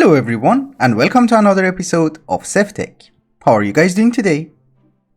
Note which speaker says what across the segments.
Speaker 1: Hello everyone, and welcome to another episode of SevTech. How are you guys doing today?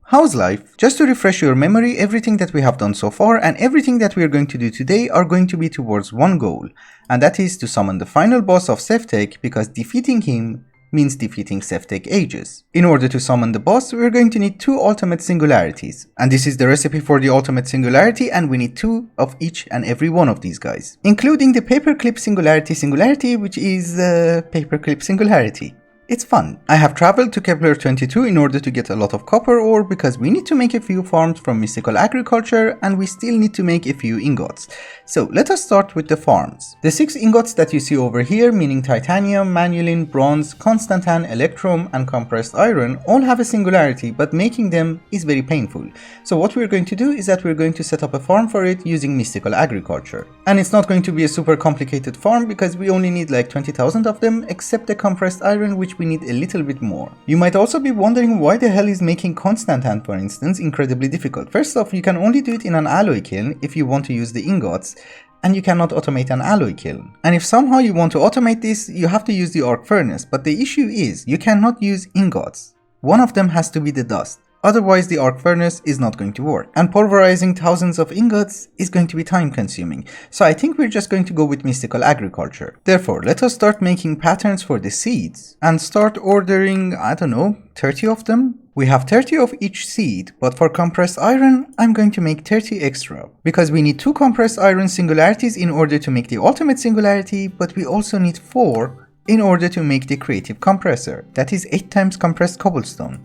Speaker 1: How's life? Just to refresh your memory, everything that we have done so far and everything that we are going to do today are going to be towards one goal, and that is to summon the final boss of SevTech, because defeating him means defeating SevTech ages. In order to summon the boss, we are going to need 2 ultimate singularities, and this is the recipe for the ultimate singularity, and we need 2 of each and every one of these guys, including the paperclip singularity, which is paperclip singularity. It's fun. I have traveled to Kepler 22 in order to get a lot of copper ore because we need to make a few farms from mystical agriculture and we still need to make a few ingots. So let us start with the farms. The 6 ingots that you see over here, meaning titanium, manulin, bronze, constantan, electrum and compressed iron, all have a singularity, but making them is very painful. So what we're going to do is that we're going to set up a farm for it using mystical agriculture. And it's not going to be a super complicated farm because we only need like 20,000 of them, except the compressed iron, which we need a little bit more. You might also be wondering why the hell is making constantan, for instance, incredibly difficult. First off, you can only do it in an alloy kiln if you want to use the ingots, and you cannot automate an alloy kiln. And if somehow you want to automate this, you have to use the arc furnace, but the issue is you cannot use ingots. One of them has to be the dust. Otherwise, the arc furnace is not going to work. And pulverizing thousands of ingots is going to be time consuming. So I think we're just going to go with mystical agriculture. Therefore, let us start making patterns for the seeds and start ordering, 30 of them? We have 30 of each seed, but for compressed iron, I'm going to make 30 extra. Because we need 2 compressed iron singularities in order to make the ultimate singularity, but we also need 4 in order to make the creative compressor. That is 8 times compressed cobblestone.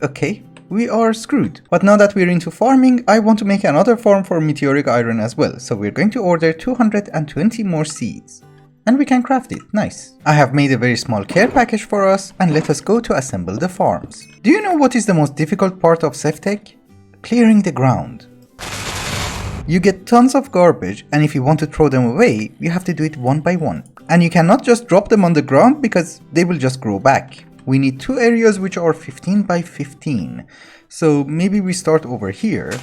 Speaker 1: Okay, we are screwed. But now that we're into farming, I want to make another farm for meteoric iron as well. So we're going to order 220 more seeds. And we can craft it, nice. I have made a very small care package for us, and let us go to assemble the farms. Do you know what is the most difficult part of SevTech? Clearing the ground. You get tons of garbage, and if you want to throw them away, you have to do it one by one. And you cannot just drop them on the ground because they will just grow back. We need 2 areas which are 15 by 15. So maybe we start over here.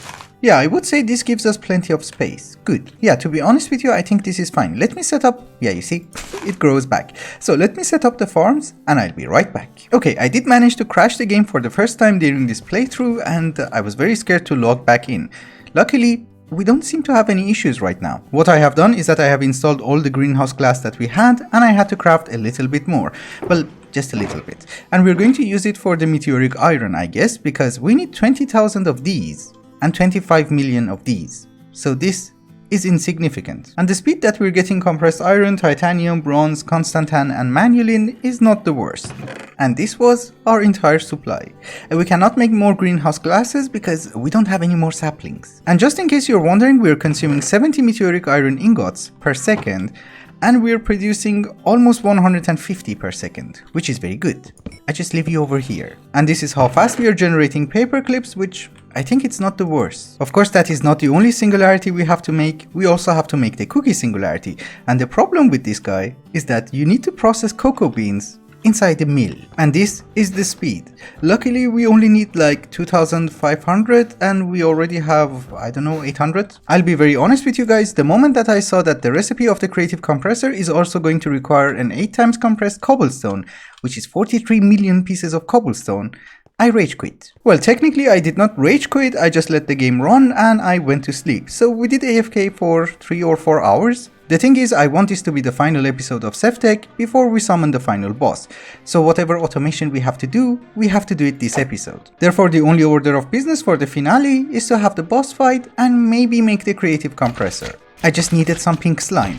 Speaker 1: Yeah, I would say this gives us plenty of space. Good. Yeah, to be honest with you, I think this is fine. Let me set up... Yeah, you see, it grows back. So let me set up the farms and I'll be right back. Okay, I did manage to crash the game for the first time during this playthrough and I was very scared to log back in. Luckily, we don't seem to have any issues right now. What I have done is that I have installed all the greenhouse glass that we had and I had to craft a little bit more. Well, just a little bit. And we're going to use it for the meteoric iron, I guess, because we need 20,000 of these and 25 million of these. So this is insignificant. And the speed that we're getting compressed iron, titanium, bronze, constantan and manulin is not the worst. And this was our entire supply. And we cannot make more greenhouse glasses because we don't have any more saplings. And just in case you're wondering, we're consuming 70 meteoric iron ingots per second, and we're producing almost 150 per second, which is very good. I just leave you over here. And this is how fast we are generating paper clips, which I think it's not the worst. Of course, that is not the only singularity we have to make. We also have to make the cookie singularity. And the problem with this guy is that you need to process cocoa beans inside the mill, and this is the speed. Luckily, we only need like 2500 and we already have, 800. I'll be very honest with you guys, the moment that I saw that the recipe of the creative compressor is also going to require an 8 times compressed cobblestone, which is 43 million pieces of cobblestone, I rage quit. Well, technically I did not rage quit, I just let the game run and I went to sleep. So we did AFK for 3 or 4 hours. The thing is, I want this to be the final episode of SevTech before we summon the final boss. So whatever automation we have to do it this episode. Therefore, the only order of business for the finale is to have the boss fight and maybe make the creative compressor. I just needed some pink slime.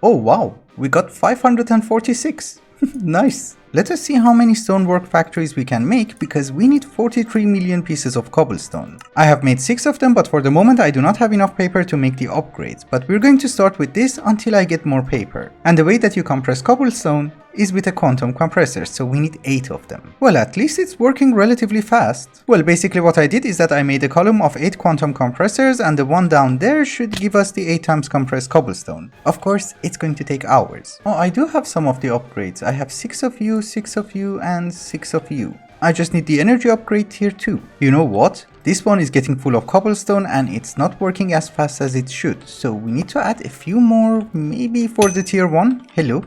Speaker 1: Oh wow, we got 546. Nice. Let us see how many stonework factories we can make, because we need 43 million pieces of cobblestone. I have made 6 of them, but for the moment I do not have enough paper to make the upgrades, but we're going to start with this until I get more paper. And the way that you compress cobblestone is with a quantum compressor, so we need 8 of them. Well, at least it's working relatively fast. Well, basically what I did is that I made a column of 8 quantum compressors, and the one down there should give us the 8 times compressed cobblestone. Of course, it's going to take hours. Oh, I do have some of the upgrades. I have 6 of you, 6 of you, and 6 of you. I just need the energy upgrade tier 2. You know what? This one is getting full of cobblestone and it's not working as fast as it should. So we need to add a few more, maybe for the tier 1. Hello.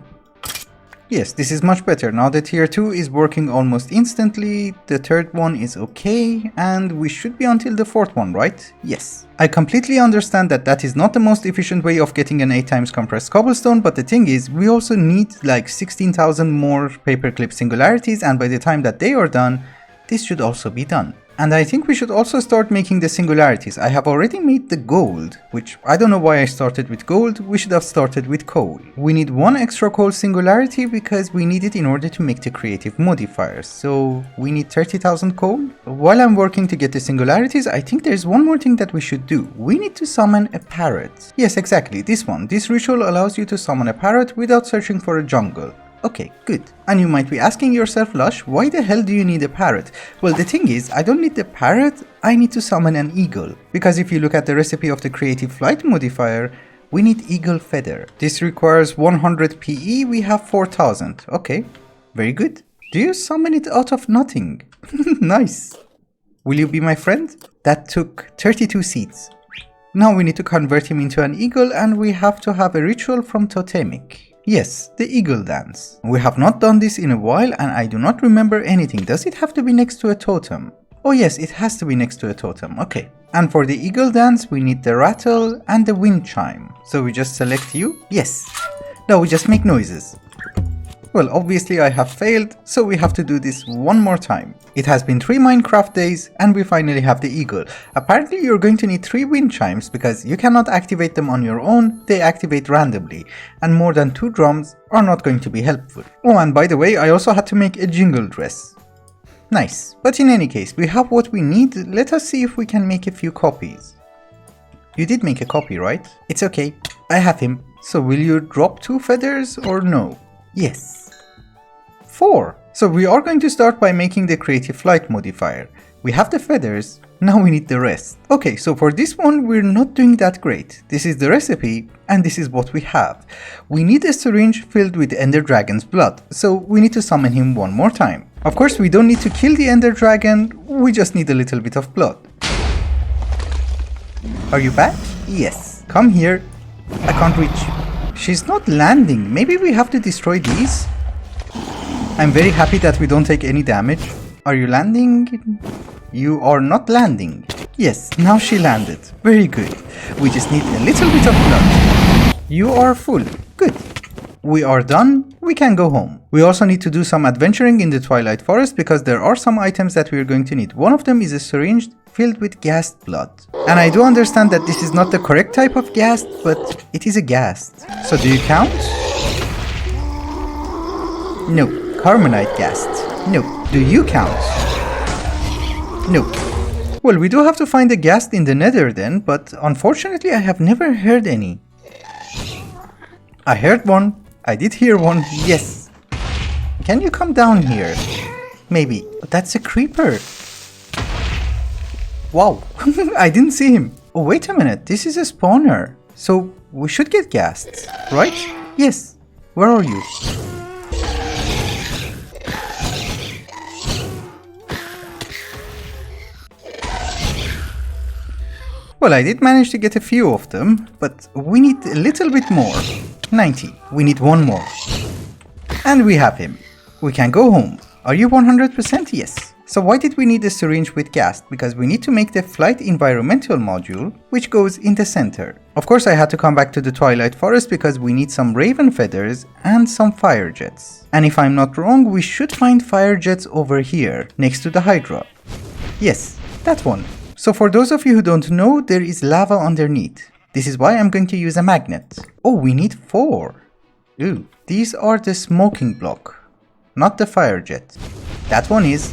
Speaker 1: Yes, this is much better. Now the tier 2 is working almost instantly, the third one is okay, and we should be until the fourth one, right? Yes. I completely understand that that is not the most efficient way of getting an 8 times compressed cobblestone, but the thing is, we also need like 16,000 more paperclip singularities, and by the time that they are done, this should also be done. And I think we should also start making the singularities. I have already made the gold, which I don't know why I started with gold. We should have started with coal. We need one extra coal singularity because we need it in order to make the creative modifiers. So we need 30,000 coal. While I'm working to get the singularities, I think there's one more thing that we should do. We need to summon a parrot. Yes, exactly, this one. This ritual allows you to summon a parrot without searching for a jungle. Okay, good. And you might be asking yourself, Lush, why the hell do you need a parrot? Well, the thing is, I don't need the parrot, I need to summon an eagle. Because if you look at the recipe of the creative flight modifier, we need eagle feather. This requires 100 PE, we have 4000. Okay, very good. Do you summon it out of nothing? Nice. Will you be my friend? That took 32 seeds. Now we need to convert him into an eagle and we have to have a ritual from Totemic. Yes, the eagle dance. We have not done this in a while and I do not remember anything. Does it have to be next to a totem? Oh yes, it has to be next to a totem. Okay. And for the eagle dance, we need the rattle and the wind chime. So we just select you? Yes. Now we just make noises. Well, obviously I have failed, so we have to do this one more time. It has been 3 Minecraft days and we finally have the eagle. Apparently you're going to need 3 wind chimes because you cannot activate them on your own, they activate randomly, and more than 2 drums are not going to be helpful. Oh, and by the way, I also had to make a jingle dress. Nice, but in any case, we have what we need. Let us see if we can make a few copies. You did make a copy, right? It's okay, I have him. So will you drop 2 feathers or no? Yes. 4. So we are going to start by making the creative flight modifier. We have the feathers, now we need the rest. Okay, so for this one we're not doing that great. This is the recipe and this is what we have. We need a syringe filled with Ender Dragon's blood, so we need to summon him one more time. Of course we don't need to kill the Ender Dragon, we just need a little bit of blood. Are you back? Yes. Come here. I can't reach you. She's not landing. Maybe we have to destroy these? I'm very happy that we don't take any damage. Are you landing? You are not landing. Yes, now she landed. Very good. We just need a little bit of blood. You are full. Good. We are done. We can go home. We also need to do some adventuring in the Twilight Forest because there are some items that we are going to need. One of them is a syringe filled with gassed blood. And I do understand that this is not the correct type of gassed, but it is a gassed. So do you count? No. Carbonite gassed. No. Do you count? No. Well, we do have to find a gassed in the nether then, but unfortunately I have never heard any. I heard one. I did hear one. Yes. Can you come down here? Maybe. But that's a creeper. Wow. I didn't see him. Oh, wait a minute. This is a spawner. So we should get gassed, right? Yes. Where are you? Well, I did manage to get a few of them, but we need a little bit more. 90. We need one more. And we have him. We can go home. Are you 100%? Yes. So why did we need a syringe with gas? Because we need to make the flight environmental module, which goes in the center. Of course, I had to come back to the Twilight Forest because we need some raven feathers and some fire jets. And if I'm not wrong, we should find fire jets over here, next to the Hydra. Yes, that one. So for those of you who don't know, there is lava underneath. This is why I'm going to use a magnet. Oh, we need 4. Ooh, these are the smoking block, not the fire jet. That one is.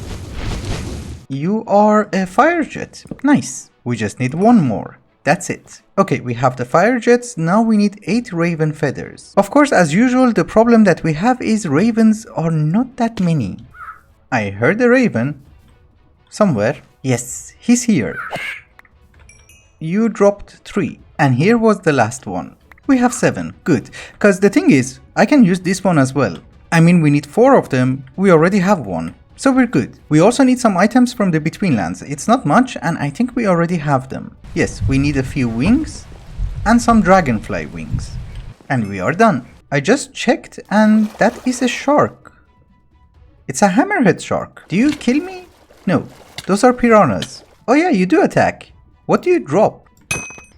Speaker 1: You are a fire jet. Nice. We just need one more. That's it. Okay, we have the fire jets. Now we need 8 raven feathers. Of course, as usual, the problem that we have is ravens are not that many. I heard a raven. Somewhere. Yes, he's here. You dropped 3. And here was the last one. We have 7. Good. Because the thing is, I can use this one as well. I mean, we need 4 of them. We already have one. So we're good. We also need some items from the Betweenlands. It's not much, and I think we already have them. Yes, we need a few wings and some dragonfly wings. And we are done. I just checked and that is a shark. It's a hammerhead shark. Do you kill me? No, those are piranhas. Oh yeah, you do attack. What do you drop?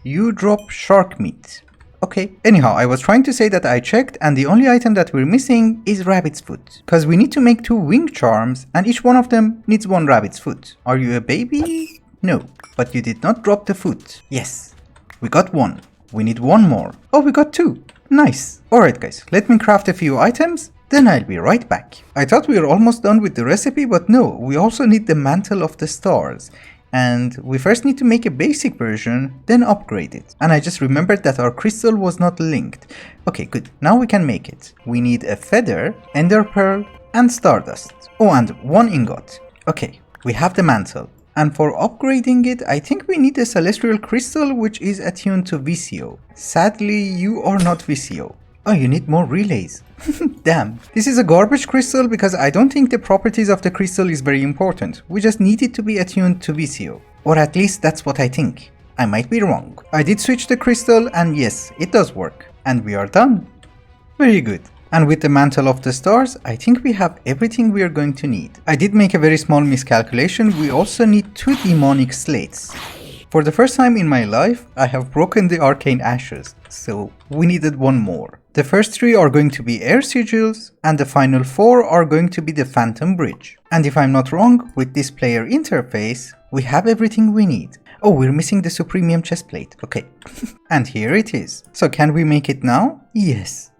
Speaker 1: You drop shark meat. Okay, anyhow, I was trying to say that I checked and the only item that we're missing is rabbit's foot. Because we need to make 2 wing charms and each one of them needs 1 rabbit's foot. Are you a baby? No, but you did not drop the foot. Yes, we got 1. We need 1 more. Oh, we got 2. Nice. Alright guys, let me craft a few items, then I'll be right back. I thought we were almost done with the recipe, but no, we also need the mantle of the stars. And we first need to make a basic version, then upgrade it. And I just remembered that our crystal was not linked. Okay, good. Now we can make it. We need a feather, ender pearl, and stardust. Oh, and 1 ingot. Okay, we have the mantle. And for upgrading it, I think we need a celestial crystal which is attuned to Visio. Sadly, you are not Visio. Oh, you need more relays. Damn. This is a garbage crystal because I don't think the properties of the crystal is very important. We just need it to be attuned to Visio. Or at least that's what I think. I might be wrong. I did switch the crystal and yes, it does work. And we are done. Very good. And with the mantle of the stars, I think we have everything we are going to need. I did make a very small miscalculation. We also need 2 demonic slates. For the first time in my life, I have broken the arcane ashes, so we needed 1 more. The first 3 are going to be air sigils, and the final 4 are going to be the phantom bridge. And if I'm not wrong, with this player interface, we have everything we need. Oh, we're missing the supremium chestplate. Okay. And here it is. So can we make it now? Yes.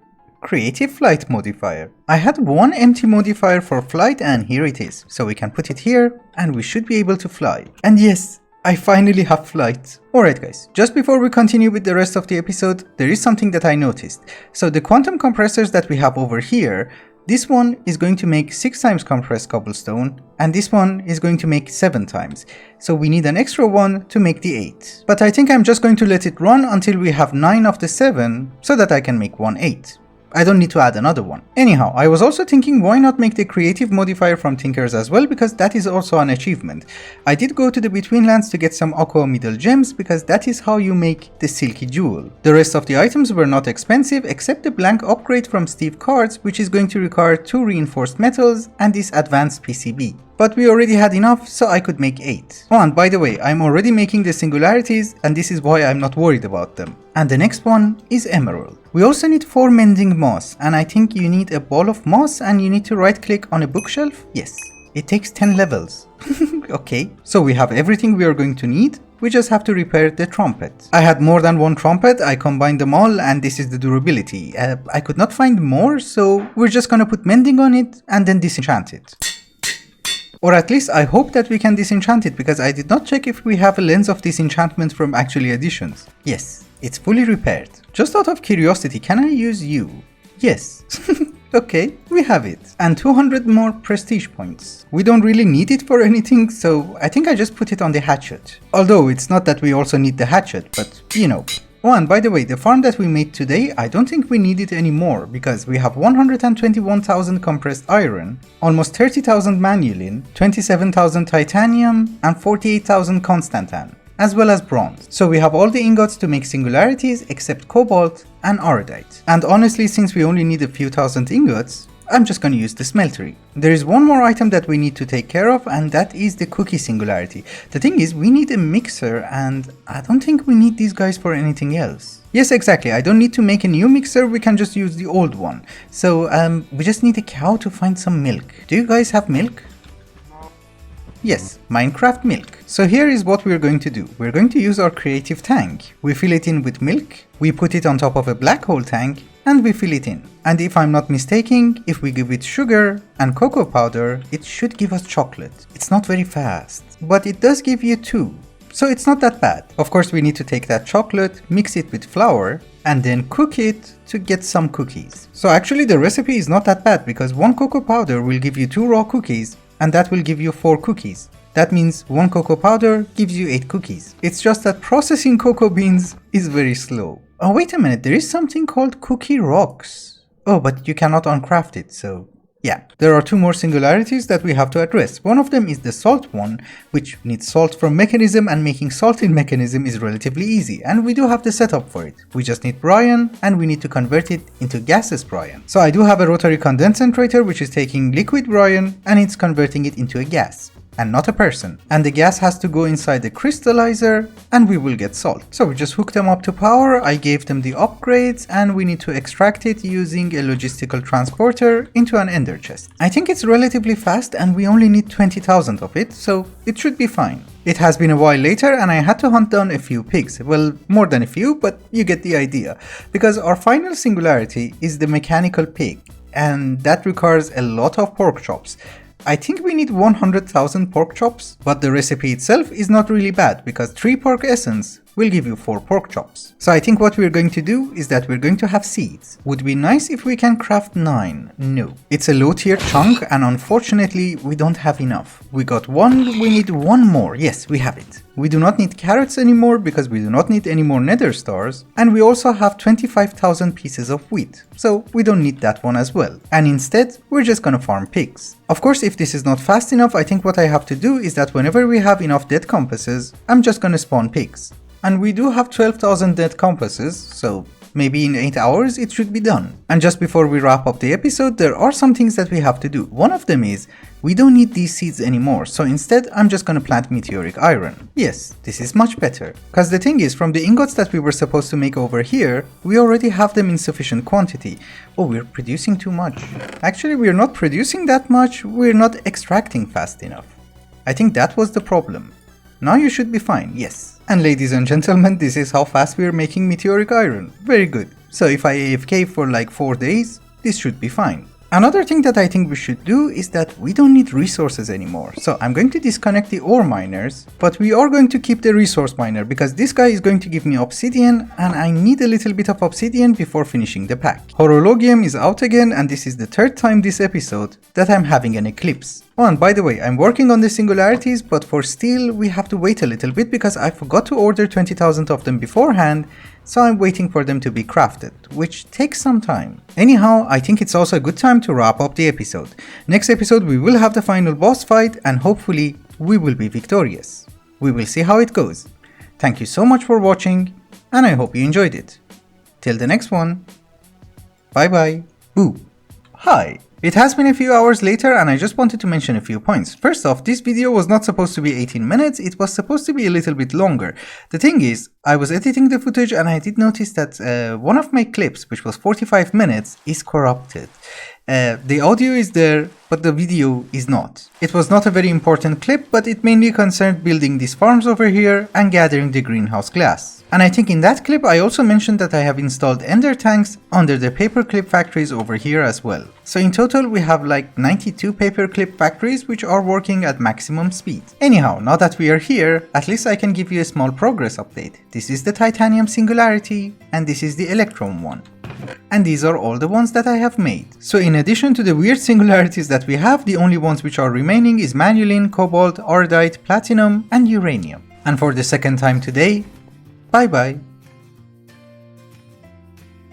Speaker 1: Creative flight modifier. I had 1 empty modifier for flight and here it is. So we can put it here and we should be able to fly. And yes, I finally have flight. Alright guys, just before we continue with the rest of the episode, there is something that I noticed. So the quantum compressors that we have over here, this one is going to make 6 times compressed cobblestone and this one is going to make 7 times. So we need an extra one to make the 8. But I think I'm just going to let it run until we have 9 of the 7 so that I can make 1 8. I don't need to add another one. Anyhow, I was also thinking why not make the creative modifier from Tinkers as well, because that is also an achievement. I did go to the Betweenlands to get some aqua middle gems because that is how you make the silky jewel. The rest of the items were not expensive except the blank upgrade from Steve Cards, which is going to require 2 reinforced metals and this advanced PCB. But we already had enough, so I could make 8. Oh, and by the way, I'm already making the singularities and this is why I'm not worried about them. And the next one is emerald. We also need 4 mending moss, and I think you need a ball of moss and you need to right click on a bookshelf. Yes, it takes 10 levels. Okay, so we have everything we are going to need. We just have to repair the trumpet. I had more than 1 trumpet, I combined them all and this is the durability. I could not find more, so we're just gonna put mending on it and then disenchant it. Or at least I hope that we can disenchant it because I did not check if we have a lens of disenchantment from actually additions. Yes, it's fully repaired. Just out of curiosity, can I use you? Yes. Okay, we have it. And 200 more prestige points. We don't really need it for anything, so I think I just put it on the hatchet. Although it's not that we also need the hatchet, but you know. Oh, and by the way, the farm that we made today, I don't think we need it anymore because we have 121,000 compressed iron, almost 30,000 manulin, 27,000 titanium, and 48,000 constantan, as well as bronze. So we have all the ingots to make singularities except cobalt and iridite. And honestly, since we only need a few thousand ingots, I'm just gonna use the smeltery. There is one more item that we need to take care of and that is the cookie singularity. The thing is, we need a mixer and I don't think we need these guys for anything else. Yes, exactly, I don't need to make a new mixer, we can just use the old one. So we just need a cow to find some milk. Do you guys have milk? Yes, Minecraft milk. So here is what we're going to do. We're going to use our creative tank. We fill it in with milk, we put it on top of a black hole tank, and we fill it in. And if I'm not mistaken, if we give it sugar and cocoa powder, it should give us chocolate. It's not very fast, but it does give you 2. So it's not that bad. Of course, we need to take that chocolate, mix it with flour, and then cook it to get some cookies. So actually the recipe is not that bad because 1 cocoa powder will give you 2 raw cookies, and that will give you 4 cookies. That means 1 cocoa powder gives you 8 cookies. It's just that processing cocoa beans is very slow. Oh, wait a minute, there is something called cookie rocks. Oh, but you cannot uncraft it, so Yeah, there are two more singularities that we have to address. One of them is the salt one, which needs salt from mechanism, and making salt in mechanism is relatively easy, and we do have the setup for it. We just need brine, and we need to convert it into gaseous brine. So I do have a rotary condensator which is taking liquid brine and it's converting it into a gas, and not a person. And the gas has to go inside the crystallizer and we will get salt. So we just hook them up to power, I gave them the upgrades, and we need to extract it using a logistical transporter into an ender chest. I think it's relatively fast and we only need 20,000 of it, so it should be fine. It has been a while later and I had to hunt down a few pigs. Well, more than a few, but you get the idea. Because our final singularity is the mechanical pig, and that requires a lot of pork chops. I think we need 100,000 pork chops, but the recipe itself is not really bad because 3 pork essence will give you 4 pork chops. So I think what we're going to do is that we're going to have seeds. Would be nice if we can craft 9. No. It's a low tier chunk and unfortunately we don't have enough. We got 1, we need 1 more. Yes, we have it. We do not need carrots anymore because we do not need any more nether stars, and we also have 25,000 pieces of wheat, so we don't need that one as well. And instead, we're just gonna farm pigs. Of course, if this is not fast enough, I think what I have to do is that whenever we have enough dead compasses, I'm just gonna spawn pigs. And we do have 12,000 dead compasses, so maybe in 8 hours it should be done. And just before we wrap up the episode, there are some things that we have to do. One of them is, we don't need these seeds anymore, so instead I'm just gonna plant meteoric iron. Yes, this is much better. Cause the thing is, from the ingots that we were supposed to make over here, we already have them in sufficient quantity. Oh, we're producing too much. Actually, we're not producing that much, we're not extracting fast enough. I think that was the problem. Now you should be fine, yes. And ladies and gentlemen, this is how fast we are making meteoric iron. Very good. So if I AFK for like 4 days, this should be fine. Another thing that I think we should do is that we don't need resources anymore. So I'm going to disconnect the ore miners, but we are going to keep the resource miner because this guy is going to give me obsidian and I need a little bit of obsidian before finishing the pack. Horologium is out again and this is the 3rd time this episode that I'm having an eclipse. Oh, and by the way, I'm working on the singularities, but for steel we have to wait a little bit because I forgot to order 20,000 of them beforehand, so I'm waiting for them to be crafted, which takes some time. Anyhow, I think it's also a good time to wrap up the episode. Next episode we will have the final boss fight and hopefully we will be victorious. We will see how it goes. Thank you so much for watching and I hope you enjoyed it. Till the next one. Bye bye. Boo. Hi. It has been a few hours later and I just wanted to mention a few points. First off, this video was not supposed to be 18 minutes, it was supposed to be a little bit longer. The thing is, I was editing the footage and I did notice that one of my clips, which was 45 minutes, is corrupted. The audio is there, but the video is not. It was not a very important clip, but it mainly concerned building these farms over here and gathering the greenhouse glass. And I think in that clip I also mentioned that I have installed ender tanks under the paperclip factories over here as well. So in total we have like 92 paperclip factories which are working at maximum speed. Anyhow, now that we are here, at least I can give you a small progress update. This is the titanium singularity and this is the electrum one. And these are all the ones that I have made. So in addition to the weird singularities that we have, the only ones which are remaining is manulin, cobalt, ardite, platinum and uranium. And for the second time today, bye bye.